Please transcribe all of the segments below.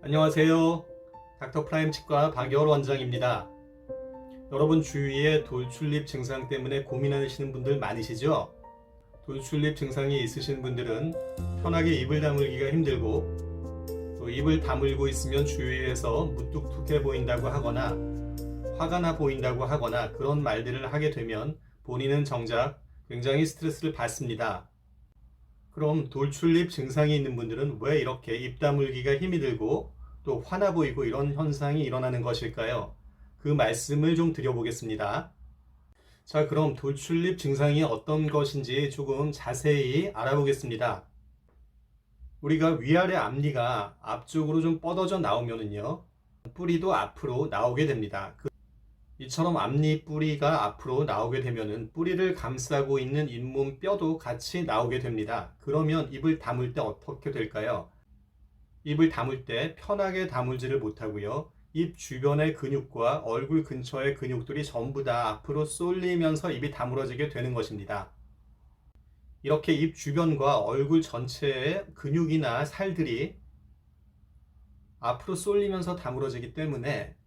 안녕하세요. 닥터프라임 치과 박여월 원장입니다. 여러분 주위에 돌출입 증상 때문에 고민하시는 분들 많으시죠? 돌출입 증상이 있으신 분들은 편하게 입을 다물기가 힘들고 또 입을 다물고 있으면 주위에서 무뚝뚝해 보인다고 하거나 화가 나 보인다고 하거나 그런 말들을 하게 되면 본인은 정작 굉장히 스트레스를 받습니다. 그럼 돌출입 증상이 있는 분들은 왜 이렇게 입 다물기가 힘이 들고 또 화나 보이고 이런 현상이 일어나는 것일까요? 그 말씀을 좀 드려보겠습니다. 자, 그럼 돌출입 증상이 어떤 것인지 조금 자세히 알아보겠습니다. 우리가 위아래 앞니가 앞쪽으로 좀 뻗어져 나오면은요, 뿌리도 앞으로 나오게 됩니다. 이처럼 앞니 뿌리가 앞으로 나오게 되면은 뿌리를 감싸고 있는 잇몸 뼈도 같이 나오게 됩니다. 그러면 입을 다물 때 어떻게 될까요? 입을 다물 때 편하게 다물지를 못하고요. 입 주변의 근육과 얼굴 근처의 근육들이 전부 다 앞으로 쏠리면서 입이 다물어지게 되는 것입니다. 이렇게 입 주변과 얼굴 전체의 근육이나 살들이 앞으로 쏠리면서 다물어지기 때문에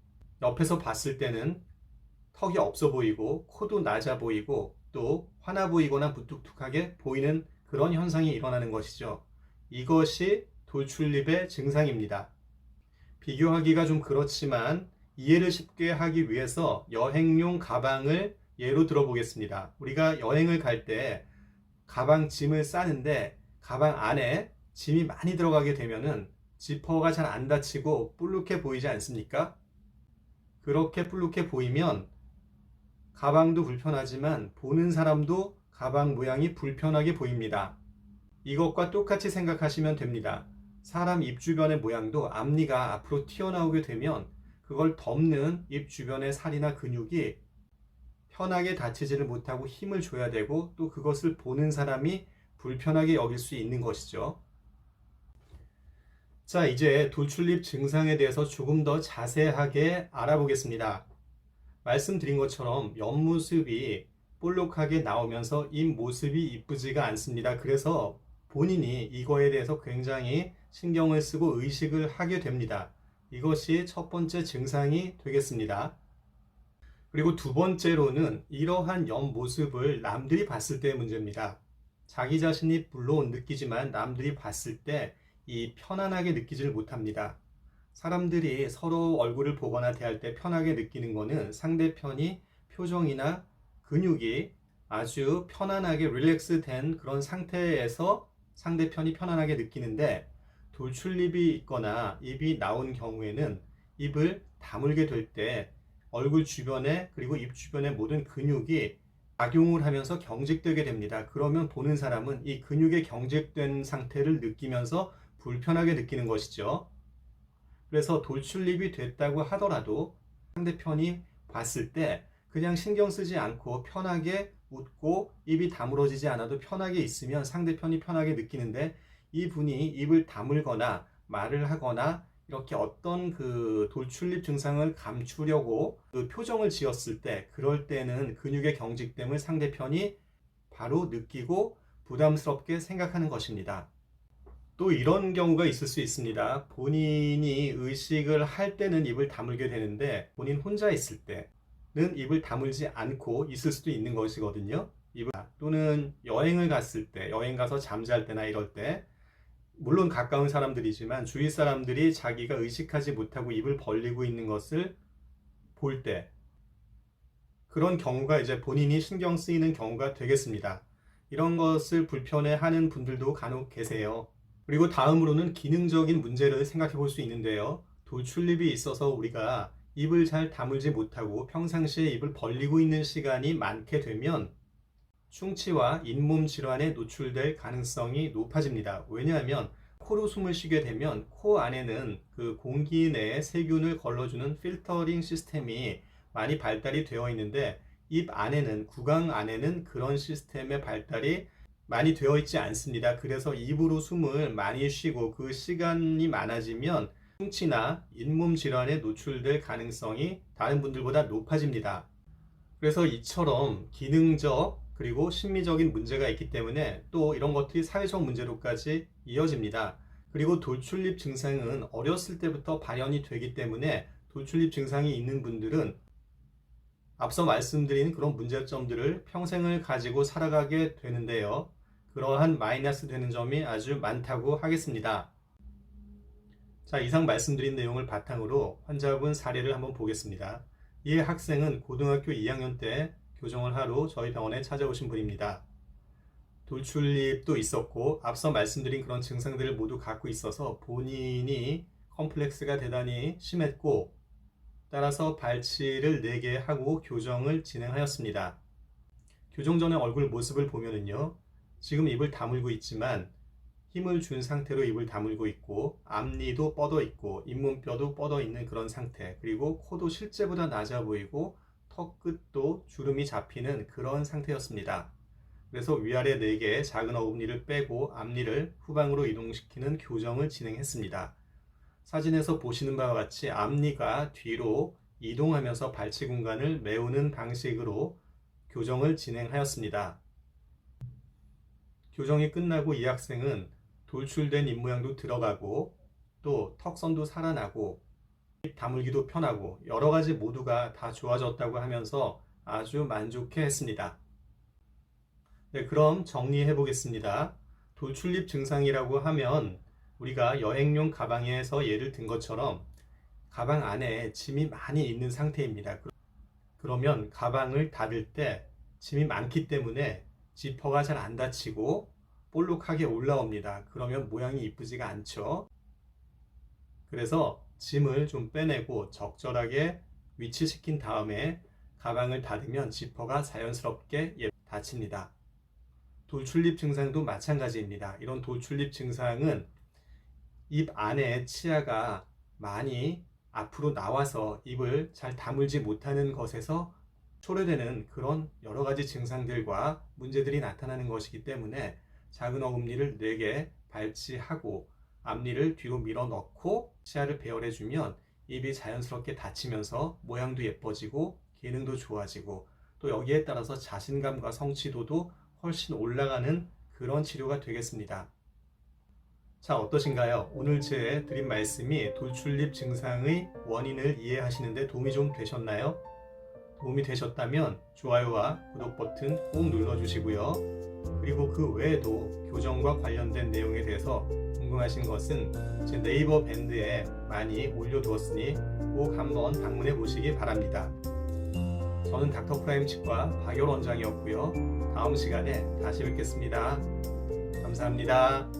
옆에서 봤을 때는 턱이 없어 보이고 코도 낮아 보이고 또 화나 보이거나 무뚝뚝하게 보이는 그런 현상이 일어나는 것이죠. 이것이 돌출입의 증상입니다. 비교하기가 좀 그렇지만 이해를 쉽게 하기 위해서 여행용 가방을 예로 들어보겠습니다. 우리가 여행을 갈 때 가방 짐을 싸는데 가방 안에 짐이 많이 들어가게 되면은 지퍼가 잘 안 닫히고 불룩해 보이지 않습니까? 그렇게 불룩해 보이면 가방도 불편하지만 보는 사람도 가방 모양이 불편하게 보입니다. 이것과 똑같이 생각하시면 됩니다. 사람 입 주변의 모양도 앞니가 앞으로 튀어나오게 되면 그걸 덮는 입 주변의 살이나 근육이 편하게 닫히지를 못하고 힘을 줘야 되고 또 그것을 보는 사람이 불편하게 여길 수 있는 것이죠. 자, 이제 돌출입 증상에 대해서 조금 더 자세하게 알아보겠습니다. 말씀드린 것처럼 옆모습이 볼록하게 나오면서 입모습이 이쁘지가 않습니다. 그래서 본인이 이거에 대해서 굉장히 신경을 쓰고 의식을 하게 됩니다. 이것이 첫 번째 증상이 되겠습니다. 그리고 두 번째로는 이러한 옆모습을 남들이 봤을 때의 문제입니다. 자기 자신이 물론 느끼지만 남들이 봤을 때 이 편안하게 느끼지를 못합니다. 사람들이 서로 얼굴을 보거나 대할 때 편하게 느끼는 것은 상대편이 표정이나 근육이 아주 편안하게 릴렉스 된 그런 상태에서 상대편이 편안하게 느끼는데 돌출입이 있거나 입이 나온 경우에는 입을 다물게 될 때 얼굴 주변에 그리고 입 주변의 모든 근육이 작용을 하면서 경직되게 됩니다. 그러면 보는 사람은 이 근육의 경직된 상태를 느끼면서 불편하게 느끼는 것이죠. 그래서 돌출입이 됐다고 하더라도 상대편이 봤을 때 그냥 신경 쓰지 않고 편하게 웃고 입이 다물어지지 않아도 편하게 있으면 상대편이 편하게 느끼는데 이분이 입을 다물거나 말을 하거나 이렇게 어떤 그 돌출입 증상을 감추려고 그 표정을 지었을 때 그럴 때는 근육의 경직됨을 상대편이 바로 느끼고 부담스럽게 생각하는 것입니다. 또 이런 경우가 있을 수 있습니다. 본인이 의식을 할 때는 입을 다물게 되는데 본인 혼자 있을 때는 입을 다물지 않고 있을 수도 있는 것이거든요. 또는 여행을 갔을 때, 여행 가서 잠잘 때나 이럴 때 물론 가까운 사람들이지만 주위 사람들이 자기가 의식하지 못하고 입을 벌리고 있는 것을 볼 때 그런 경우가 이제 본인이 신경 쓰이는 경우가 되겠습니다. 이런 것을 불편해하는 분들도 간혹 계세요. 그리고 다음으로는 기능적인 문제를 생각해 볼 수 있는데요. 돌출입이 있어서 우리가 입을 잘 다물지 못하고 평상시에 입을 벌리고 있는 시간이 많게 되면 충치와 잇몸 질환에 노출될 가능성이 높아집니다. 왜냐하면 코로 숨을 쉬게 되면 코 안에는 그 공기 내에 세균을 걸러주는 필터링 시스템이 많이 발달이 되어 있는데 입 안에는 구강 안에는 그런 시스템의 발달이 많이 되어 있지 않습니다. 그래서 입으로 숨을 많이 쉬고 그 시간이 많아지면 충치나 잇몸 질환에 노출될 가능성이 다른 분들보다 높아집니다. 그래서 이처럼 기능적 그리고 심미적인 문제가 있기 때문에 또 이런 것들이 사회적 문제로까지 이어집니다. 그리고 돌출입 증상은 어렸을 때부터 발현이 되기 때문에 돌출입 증상이 있는 분들은 앞서 말씀드린 그런 문제점들을 평생을 가지고 살아가게 되는데요. 그러한 마이너스 되는 점이 아주 많다고 하겠습니다. 자, 이상 말씀드린 내용을 바탕으로 환자분 사례를 한번 보겠습니다. 이 학생은 고등학교 2학년 때 교정을 하러 저희 병원에 찾아오신 분입니다. 돌출입도 있었고 앞서 말씀드린 그런 증상들을 모두 갖고 있어서 본인이 컴플렉스가 대단히 심했고 따라서 발치를 4개 하고 교정을 진행하였습니다. 교정 전의 얼굴 모습을 보면은요, 지금 입을 다물고 있지만 힘을 준 상태로 입을 다물고 있고 앞니도 뻗어 있고 잇몸뼈도 뻗어 있는 그런 상태, 그리고 코도 실제보다 낮아 보이고 턱 끝도 주름이 잡히는 그런 상태였습니다. 그래서 위아래 4개의 작은 어금니를 빼고 앞니를 후방으로 이동시키는 교정을 진행했습니다. 사진에서 보시는 바와 같이 앞니가 뒤로 이동하면서 발치 공간을 메우는 방식으로 교정을 진행하였습니다. 교정이 끝나고 이 학생은 돌출된 입모양도 들어가고 또 턱선도 살아나고 입 다물기도 편하고 여러 가지 모두가 다 좋아졌다고 하면서 아주 만족해 했습니다. 네, 그럼 정리해 보겠습니다. 돌출입 증상이라고 하면 우리가 여행용 가방에서 예를 든 것처럼 가방 안에 짐이 많이 있는 상태입니다. 그러면 가방을 닫을 때 짐이 많기 때문에 지퍼가 잘 안 닫히고 볼록하게 올라옵니다. 그러면 모양이 이쁘지가 않죠. 그래서 짐을 좀 빼내고 적절하게 위치시킨 다음에 가방을 닫으면 지퍼가 자연스럽게 닫힙니다. 돌출입 증상도 마찬가지입니다. 이런 돌출입 증상은 입 안에 치아가 많이 앞으로 나와서 입을 잘 다물지 못하는 것에서 초래되는 그런 여러 가지 증상들과 문제들이 나타나는 것이기 때문에 작은 어금니를 4개 발치하고 앞니를 뒤로 밀어 넣고 치아를 배열해 주면 입이 자연스럽게 닫히면서 모양도 예뻐지고 기능도 좋아지고 또 여기에 따라서 자신감과 성취도도 훨씬 올라가는 그런 치료가 되겠습니다. 자, 어떠신가요? 오늘 제 드린 말씀이 돌출입 증상의 원인을 이해하시는 데 도움이 좀 되셨나요? 도움이 되셨다면 좋아요와 구독 버튼 꼭 눌러주시고요. 그리고 그 외에도 교정과 관련된 내용에 대해서 궁금하신 것은 제 네이버 밴드에 많이 올려두었으니 꼭 한번 방문해 보시기 바랍니다. 저는 닥터프라임 치과 박열 원장이었고요. 다음 시간에 다시 뵙겠습니다. 감사합니다.